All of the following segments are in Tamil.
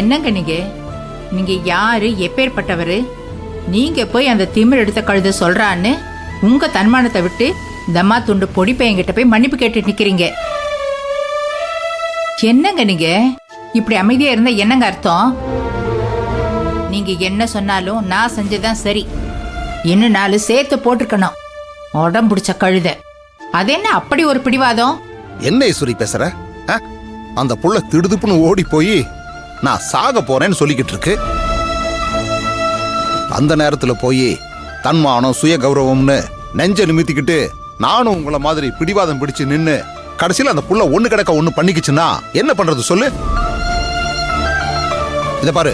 என்னங்க நீங்க யாரு, எப்பேற்பட்டவரு? நீங்க போய் அந்த திமிர் எடுத்த கழுத சொல்றான்னு உங்க தன்மானத்தை விட்டு தம்மா துண்டு பொடி பையன்கிட்ட போய் மன்னிப்பு கேட்டு நிக்கிறீங்க. என்னங்க நீங்க இப்படி அமைதியா இருந்தா என்னங்க அர்த்தம்? நீங்க என்ன சொன்னாலும் நான் செஞ்சதான் சரி. இன்னும் 4 சேர்த்து போட்டிருக்கணும். உடம்பு பிடிச்ச கழுத. அது என்ன அப்படி ஒரு பிடிவாதம்? என்ன ஈஸ்வரி பேசுற? அந்த புள்ள திடுதுப்புன்னு ஓடி போய் நான் சாக போறேன்னு சொல்லிக்கிட்டு இருக்கு. அந்த நேரத்துல போய் தன்மானம் சுய கௌரவம்னு நெஞ்ச நிமித்திக்கிட்டு நானும் உங்களை மாதிரி பிடிவாதம் பிடிச்சு நின்னு கடைசியில் அந்த புள்ள ஒண்ணு கிடக்க ஒண்ணு பண்ணிக்கிச்சுன்னா என்ன பண்றது சொல்லு? இத பாரு,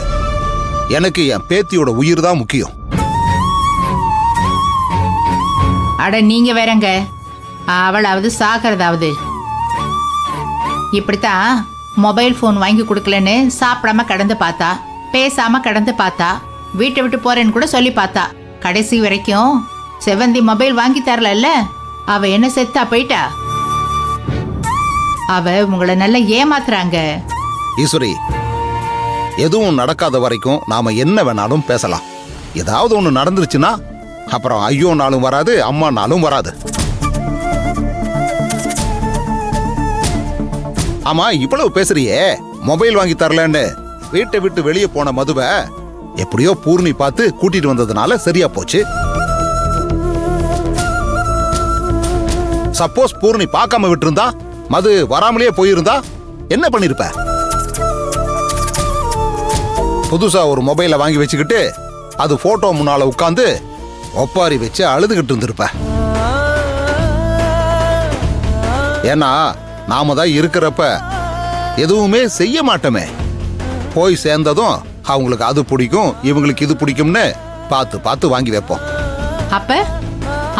எனக்கு என் பேத்தியோட உயிர் தான் முக்கியம். அட நீங்க வேறங்க, அவளாவது சாகிறதாவது. இப்படித்தான் மொபைல் போன் வாங்கி கொடுக்கலன்னு சாப்பிடாம கடந்து பார்த்தா, பேசாம கடந்து பார்த்தா, வீட்டை விட்டு போறேன்னு கூட சொல்லி பார்த்தா. கடைசி வரைக்கும் செவந்தி மொபைல் வாங்கி தரல. அவ என்ன செத்தா போயிட்டா? அவ உங்களை நல்லா ஏமாத்துறாங்க. ஈஸ்வரி, எதுவும் நடக்காத வரைக்கும் நாம என்ன வேணாலும் பேசலாம். ஏதாவது ஒண்ணு நடந்துருச்சுன்னா அப்புறம் ஐயோ நாளும் வராது, அம்மா நாளும் வராது. ஆமா, இவ்வளவு பேசுறியே, மொபைல் வாங்கி தரலன்னு வீட்டை விட்டு வெளியே போன மதுவை எப்படியோ பூர்ணி பார்த்து கூட்டிட்டு வந்ததுனால சரியா போச்சு. சப்போஸ் பூர்ணி பார்க்காம விட்டுருந்தா, மது வராமலேயே போயிருந்தா என்ன பண்ணிருப்ப? புதுசா ஒரு மொபைலை வாங்கி வச்சுக்கிட்டு அது போட்டோ முன்னால உட்கார்ந்து ஒப்பாரி வச்சு அழுதுகிட்டு இருந்திருப்ப. ஏன்னா நாம தான் இருக்கிறப்ப எதுவுமே செய்ய மாட்டோமே. போய் சேர்ந்ததும் அவங்களுக்கு அது பிடிக்கும், இவங்களுக்கு இது பிடிக்கும்னு பார்த்து பார்த்து வாங்கி வைப்போம். அப்ப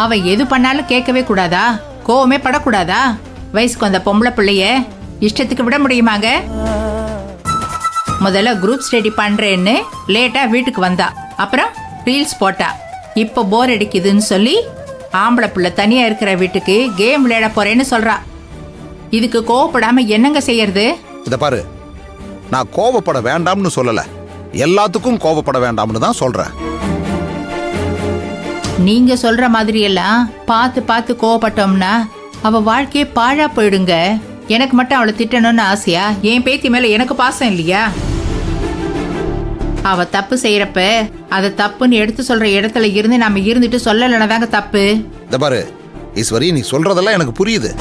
அவ எது பண்ணாலும் கேட்கவே கூடாதா? கோவமே படக்கூடாதா? வயசுக்கு வந்த பொம்பளை பிள்ளைய இஷ்டத்துக்கு விட முடியுமாங்க? முதல்ல குரூப் ஸ்டடி பண்றேன்னு லேட்டா வீட்டுக்கு வந்தா, அப்புறம் ரீல்ஸ் போட்டா. இப்ப போர் அடிக்குதுன்னு சொல்லி ஆம்பளை பிள்ளை தனியா இருக்கிற வீட்டுக்கு கேம் விளையாட போறேன்னு சொல்றா. இதுக்கு கோவப்படாம என்னங்க செய்யறது? இத பாரு, நான் கோவப்பட வேண்டாம்னு சொல்லல, எல்லாத்துக்கும் கோவப்பட வேண்டாம்னு தான் சொல்றேன். நீங்க சொல்ற மாதிரி எல்லாம் பார்த்து பார்த்து கோவப்பட்டோம்னா அவ வாழ்க்கையே பாழா போயிடுங்க. எனக்கு மட்டும் அவளை திட்டணும்னு ஆசையா? என் பேத்தி மேல எனக்கு பாசம் இல்லையா? அவ தப்பு செய்யறப்ப அதை தப்புன்னு எடுத்து சொல்ற இடத்துல இருந்து நாம இருந்துட்டு சொல்லலன்னா தாங்க தப்பு. இத பாரு ஈஸ்வரி, நீ சொல்றதெல்லாம் எனக்கு புரியுது.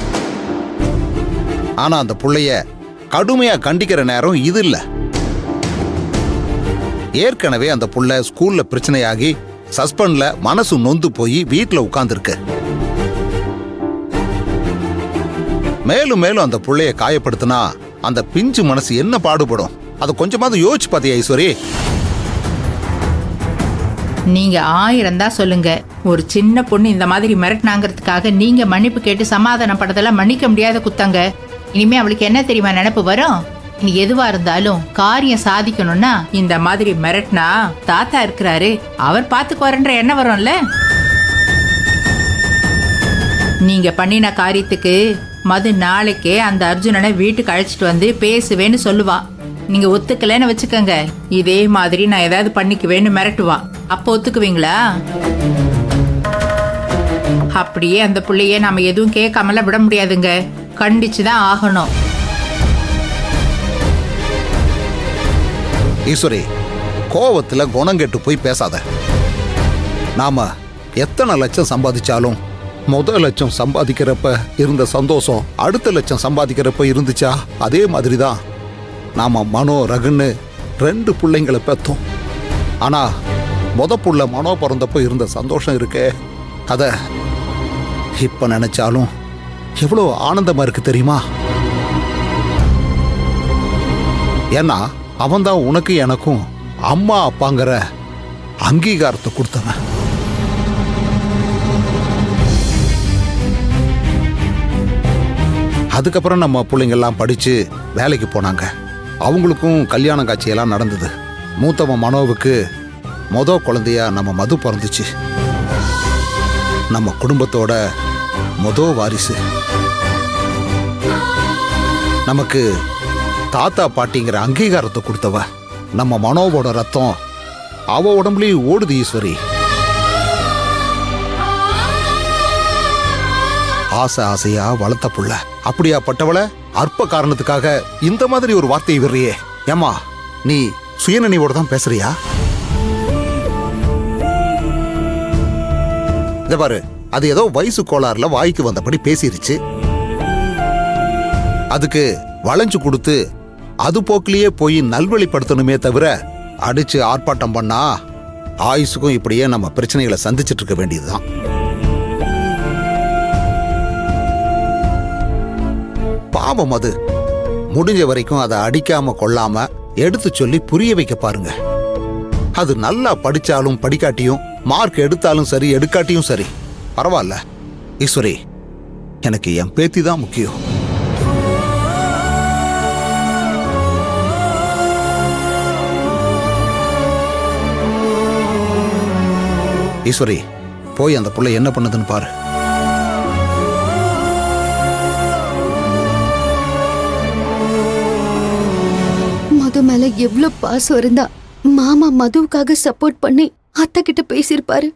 ஆனா அந்த புள்ளைய கடுமையா கண்டிக்கிற நேரம் இது இல்ல. ஏற்கனவே அந்த புள்ள ஸ்கூல்ல பிரச்சனையாகி சஸ்பெண்ட்ல மனசு நொந்து போய் வீட்டுல உட்கார்ந்துருக்கு. மேலும் மேலும் அந்த புள்ளைய காயப்படுத்தினா அந்த பிஞ்சு மனசு என்ன பாடுபடும்? அதை கொஞ்சமாவது யோசிச்சு பாத்தியா ஈஸ்வரி? நீங்க 1000 தான் சொல்லுங்க, ஒரு சின்ன பொண்ணு இந்த மாதிரி மிரட்டினாங்கிறதுக்காக நீங்க மன்னிப்பு கேட்டு சமாதானம் படுறதெல்லாம் மன்னிக்க முடியாத குத்தங்க. இனிமே அவளுக்கு என்ன தெரியுமா நினைப்பு வரும்? இனி எதுவா இருந்தாலும் காரியம் சாதிக்கணும்னா இந்த மாதிரி மிரட்டினா தாத்தா இருக்கிறாரு, அவர் பாத்துக்குவாருன்ற எண்ணம் வரும்ல. நீங்க பண்ணின காரியத்துக்கு மது நாளைக்கே அந்த அர்ஜுனனை வீட்டுக்கு அழைச்சிட்டு வந்து பேசுவேன்னு சொல்லுவா. நீங்க ஒத்துக்கலன்னு வச்சுக்கோங்க, இதே மாதிரி நான் ஏதாவது பண்ணிக்குவேன்னு மிரட்டுவா. அப்போ ஒத்துக்குவீங்களா? அப்படியே அந்த புள்ளைய நாம எதுவும் கேட்காமல விட முடியாதுங்க, கண்டிச்சுதான் ஆகணும். ஈஸ்வரி, கோவத்துல குணம் கெட்டு போய் பேசாத. நாம எத்தனை லட்சம் சம்பாதிச்சாலும் முதல் லட்சம் சம்பாதிக்கிறப்ப இருந்த சந்தோஷம் அடுத்த லட்சம் சம்பாதிக்கிறப்ப இருந்துச்சா? அதே மாதிரிதான் நாம மனோ ரகுன்னு 2 பிள்ளைங்களை பெற்றோம். ஆனா புள்ள மனோ பிறந்தப்போ இருந்த சந்தோஷம் இருக்கே, அத இப்ப நினைச்சாலும் எவ்வளவு ஆனந்தமா இருக்கு தெரியுமா? ஏன்னா அவன்தான் உனக்கு எனக்கும் அம்மா அப்பாங்கிற அங்கீகாரத்தை கொடுத்தவன். அதுக்கப்புறம் நம்ம பிள்ளைங்கெல்லாம் படிச்சு வேலைக்கு போனாங்க. அவங்களுக்கும் கல்யாண காட்சியெல்லாம் நடந்தது. மூத்தவன் மனோவுக்கு குழந்தையா நம்ம மது பிறந்துச்சு. நம்ம குடும்பத்தோட வாரிசு. நமக்கு தாத்தா பாட்டிங்கிற அங்கீகாரத்தை கொடுத்தவ. நம்ம மனோவோட ரத்தம் அவ உடம்புலயும் ஓடுது ஈஸ்வரி. ஆசை ஆசையா வளர்த்த புள்ள அப்படியாப்பட்டவள அற்ப காரணத்துக்காக இந்த மாதிரி ஒரு வார்த்தையை விடுறியே. ஏமா நீ சுயநினைவோட தான் பேசுறியா? இத பாரு, அது ஏதோ வயசு கோளாறுல வாய்க்கு வந்தபடி பேசிருச்சு. அதுக்கு வளைஞ்சு கொடுத்து அது போக்கிலேயே போய் நல்வழிப்படுத்தணுமே தவிர அடிச்சு ஆர்ப்பாட்டம் பண்ணா ஆயுசுக்கும் இப்படியே நம்ம பிரச்சனைகளை சந்திச்சுட்டு இருக்க வேண்டியதுதான். பாவம் அது. முடிஞ்ச வரைக்கும் அதை அடிக்காம கொள்ளாம எடுத்து சொல்லி புரிய வைக்க பாருங்க. அது நல்லா படிச்சாலும் படிக்காட்டியும், மார்க் எடுத்தாலும் சரி எடுக்காட்டியும் சரி பரவாயில்ல. ஈஸ்வரி, எனக்கு என் பேத்தி தான் முக்கியம். ஈஸ்வரி, போய் அந்த புள்ள என்ன பண்ணுதுன்னு பாரு. மது மேல எவ்வளவு பாசம் இருந்தா மாமா மதுவுக்காக சப்போர்ட் பண்ணி அத்தை கிட்ட பேசியிருப்பாரு.